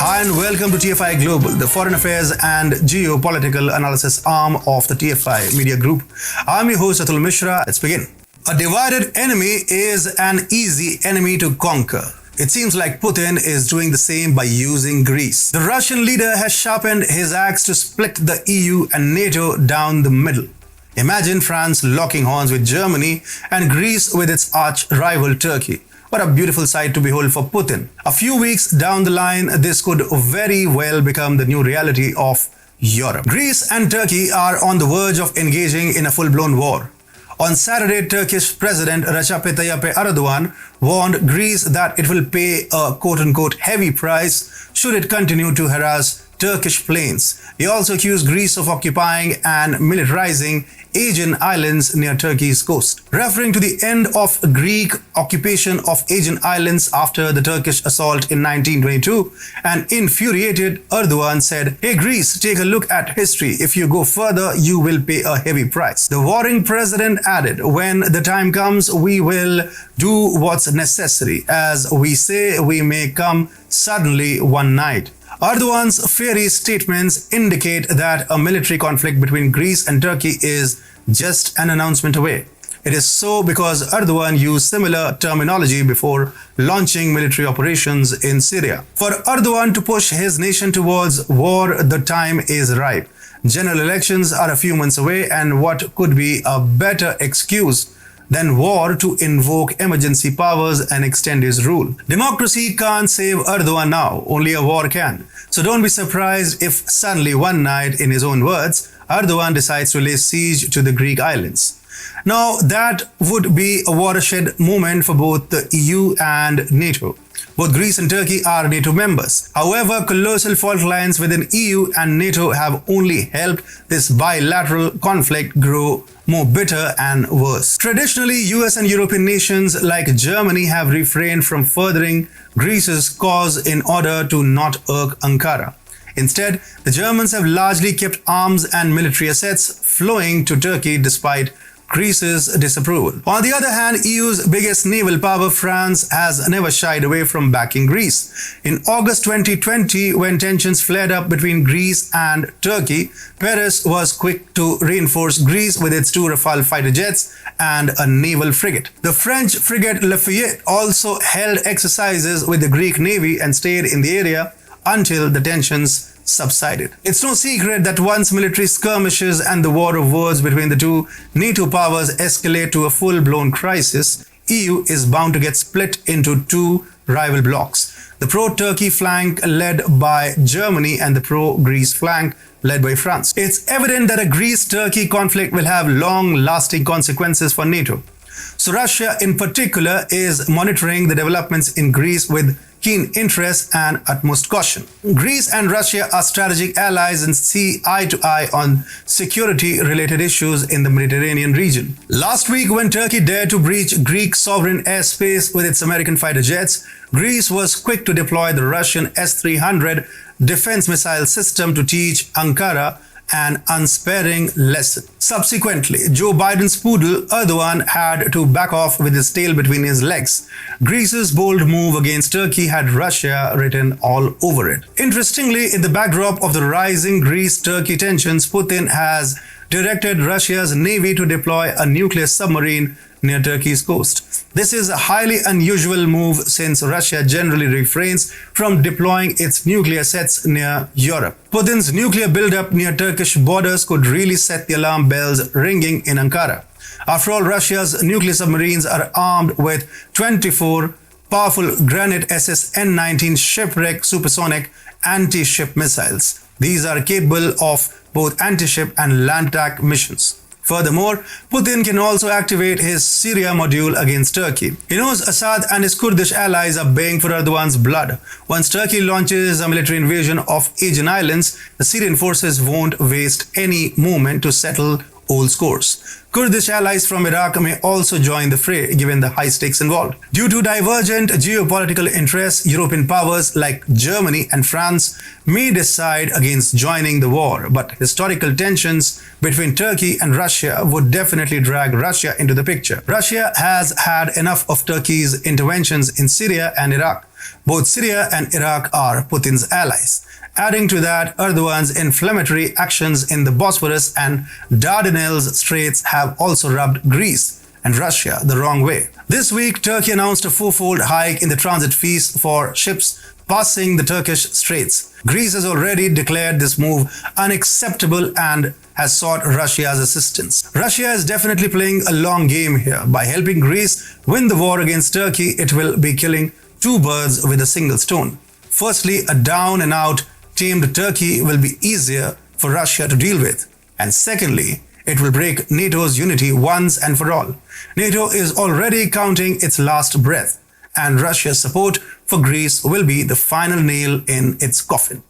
Hi and welcome to TFI Global, the foreign affairs and geopolitical analysis arm of the TFI Media Group. I'm your host Atul Mishra. Let's begin. A divided enemy is an easy enemy to conquer. It seems like Putin is doing the same by using Greece. The Russian leader has sharpened his axe to split the EU and NATO down the middle. Imagine France locking horns with Germany and Greece with its arch rival Turkey. What a beautiful sight to behold for Putin. A few weeks down the line, this could very well become the new reality of Europe. Greece and Turkey are on the verge of engaging in a full-blown war. On Saturday, Turkish President Recep Tayyip Erdogan warned Greece that it will pay a quote-unquote heavy price should it continue to harass Turkish planes. He also accused Greece of occupying and militarizing Aegean islands near Turkey's coast. Referring to the end of Greek occupation of Aegean islands after the Turkish assault in 1922, an infuriated Erdogan said, "Hey Greece, take a look at history. If you go further, you will pay a heavy price." The warring president added, "When the time comes, we will do what's necessary. As we say, we may come suddenly one night." Erdogan's fiery statements indicate that a military conflict between Greece and Turkey is just an announcement away. It is so because Erdogan used similar terminology before launching military operations in Syria. For Erdogan to push his nation towards war, the time is ripe. General elections are a few months away, and what could be a better excuse than war to invoke emergency powers and extend his rule? Democracy can't save Erdogan now, only a war can. So don't be surprised if suddenly one night, in his own words, Erdogan decides to lay siege to the Greek islands. Now that would be a watershed moment for both the EU and NATO. Both Greece and Turkey are NATO members. However, colossal fault lines within EU and NATO have only helped this bilateral conflict grow more bitter and worse. Traditionally, US and European nations like Germany have refrained from furthering Greece's cause in order to not irk Ankara. Instead, the Germans have largely kept arms and military assets flowing to Turkey despite Greece's disapproval. On the other hand, EU's biggest naval power, France, has never shied away from backing Greece. In August 2020, when tensions flared up between Greece and Turkey, Paris was quick to reinforce Greece with its 2 Rafale fighter jets and a naval frigate. The French frigate Lafayette also held exercises with the Greek Navy and stayed in the area until the tensions subsided. It's no secret that once military skirmishes and the war of words between the two NATO powers escalate to a full-blown crisis, EU is bound to get split into two rival blocs. The pro-Turkey flank led by Germany and the pro-Greece flank led by France. It's evident that a Greece-Turkey conflict will have long-lasting consequences for NATO. So Russia in particular is monitoring the developments in Greece with keen interest and utmost caution. Greece and Russia are strategic allies and see eye to eye on security-related issues in the Mediterranean region. Last week, when Turkey dared to breach Greek sovereign airspace with its American fighter jets, Greece was quick to deploy the Russian S-300 defense missile system to teach Ankara an unsparing lesson. Subsequently, Joe Biden's poodle Erdogan had to back off with his tail between his legs. Greece's bold move against Turkey had Russia written all over it. Interestingly, in the backdrop of the rising Greece-Turkey tensions, Putin has directed Russia's navy to deploy a nuclear submarine near Turkey's coast. This is a highly unusual move since Russia generally refrains from deploying its nuclear sets near Europe. Putin's nuclear buildup near Turkish borders could really set the alarm bells ringing in Ankara. After all, Russia's nuclear submarines are armed with 24 powerful Granit SS N-19 shipwreck supersonic anti-ship missiles. These are capable of both anti-ship and land attack missions. Furthermore, Putin can also activate his Syria module against Turkey. He knows Assad and his Kurdish allies are baying for Erdogan's blood. Once Turkey launches a military invasion of Aegean islands, the Syrian forces won't waste any moment to settle old scores. Kurdish allies from Iraq may also join the fray given the high stakes involved. Due to divergent geopolitical interests, European powers like Germany and France may decide against joining the war, but historical tensions between Turkey and Russia would definitely drag Russia into the picture. Russia has had enough of Turkey's interventions in Syria and Iraq. Both Syria and Iraq are Putin's allies. Adding to that, Erdogan's inflammatory actions in the Bosphorus and Dardanelles Straits have also rubbed Greece and Russia the wrong way. This week, Turkey announced a fourfold hike in the transit fees for ships passing the Turkish straits. Greece has already declared this move unacceptable and has sought Russia's assistance. Russia is definitely playing a long game here. By helping Greece win the war against Turkey, it will be killing two birds with a single stone. Firstly, a down and out tamed Turkey will be easier for Russia to deal with. And secondly, it will break NATO's unity once and for all. NATO is already counting its last breath, and Russia's support for Greece will be the final nail in its coffin.